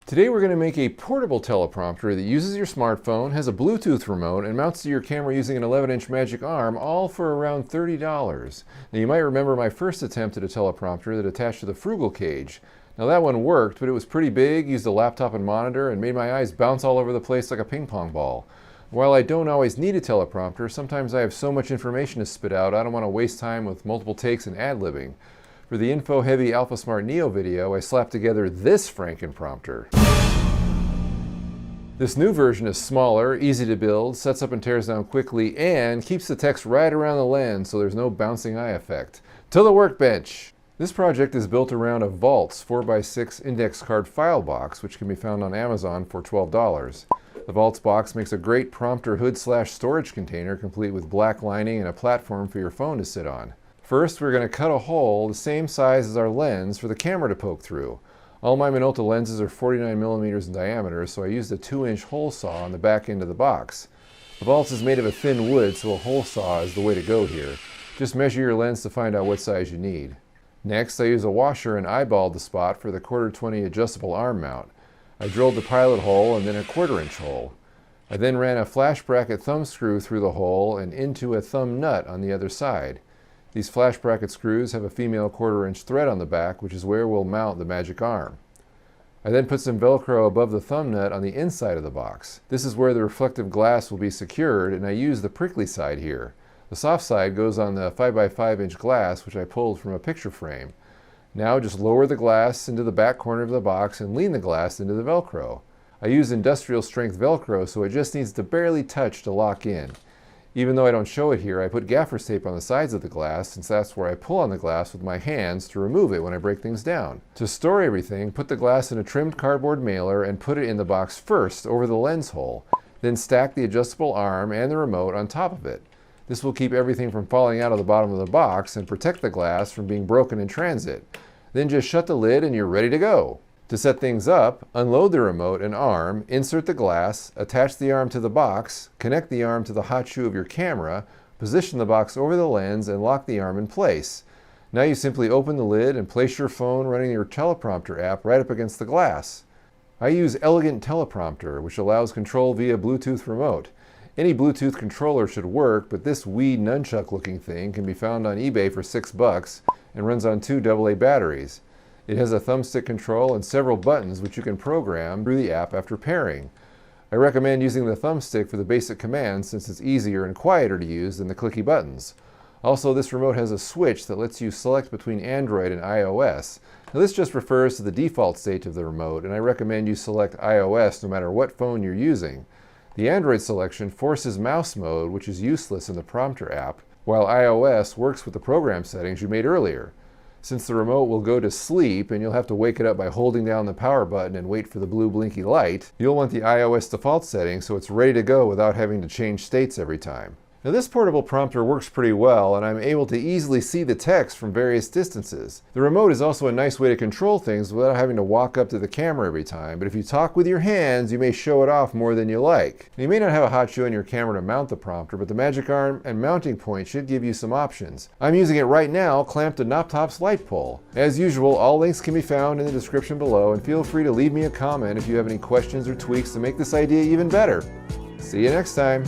Today we're going to make a portable teleprompter that uses your smartphone, has a Bluetooth remote, and mounts to your camera using an 11-inch magic arm, all for around $30. Now you might remember my first attempt at a teleprompter that attached to the Frugal cage. Now that one worked, but it was pretty big, used a laptop and monitor, and made my eyes bounce all over the place like a ping pong ball. While I don't always need a teleprompter, sometimes I have so much information to spit out I don't want to waste time with multiple takes and ad-libbing. For the info-heavy AlphaSmart Neo video, I slapped together this Frankenprompter. This new version is smaller, easy to build, sets up and tears down quickly, and keeps the text right around the lens so there's no bouncing eye effect. To the workbench! This project is built around a Vaultz 4x6 index card file box, which can be found on Amazon for $12. The Vaultz box makes a great prompter hood/storage container complete with black lining and a platform for your phone to sit on. First, we're going to cut a hole the same size as our lens for the camera to poke through. All my Minolta lenses are 49mm in diameter, so I used a 2-inch hole saw on the back end of the box. The Vaultz is made of a thin wood, so a hole saw is the way to go here. Just measure your lens to find out what size you need. Next, I use a washer and eyeballed the spot for the 1/4-20 adjustable arm mount. I drilled the pilot hole and then a 1/4-inch hole. I then ran a flash bracket thumb screw through the hole and into a thumb nut on the other side. These flash bracket screws have a female 1/4-inch thread on the back, which is where we'll mount the magic arm. I then put some Velcro above the thumb nut on the inside of the box. This is where the reflective glass will be secured, and I use the prickly side here. The soft side goes on the 5x5-inch glass, which I pulled from a picture frame. Now just lower the glass into the back corner of the box and lean the glass into the Velcro. I use industrial strength Velcro, so it just needs to barely touch to lock in. Even though I don't show it here, I put gaffer's tape on the sides of the glass, since that's where I pull on the glass with my hands to remove it when I break things down. To store everything, put the glass in a trimmed cardboard mailer and put it in the box first over the lens hole. Then stack the adjustable arm and the remote on top of it. This will keep everything from falling out of the bottom of the box and protect the glass from being broken in transit. Then just shut the lid and you're ready to go. To set things up, unload the remote and arm, insert the glass, attach the arm to the box, connect the arm to the hot shoe of your camera, position the box over the lens, and lock the arm in place. Now you simply open the lid and place your phone running your teleprompter app right up against the glass. I use Elegant Teleprompter, which allows control via Bluetooth remote. Any Bluetooth controller should work, but this Wii nunchuck looking thing can be found on eBay for $6 and runs on 2 AA batteries. It has a thumbstick control and several buttons which you can program through the app after pairing. I recommend using the thumbstick for the basic commands since it's easier and quieter to use than the clicky buttons. Also, this remote has a switch that lets you select between Android and iOS. Now this just refers to the default state of the remote, and I recommend you select iOS no matter what phone you're using. The Android selection forces mouse mode, which is useless in the Prompter app, while iOS works with the program settings you made earlier. Since the remote will go to sleep and you'll have to wake it up by holding down the power button and wait for the blue blinky light, you'll want the iOS default setting so it's ready to go without having to change states every time. Now this portable prompter works pretty well, and I'm able to easily see the text from various distances. The remote is also a nice way to control things without having to walk up to the camera every time, but if you talk with your hands, you may show it off more than you like. Now, you may not have a hot shoe on your camera to mount the prompter, but the magic arm and mounting point should give you some options. I'm using it right now, clamped to Knoptop's light pole. As usual, all links can be found in the description below, and feel free to leave me a comment if you have any questions or tweaks to make this idea even better. See you next time.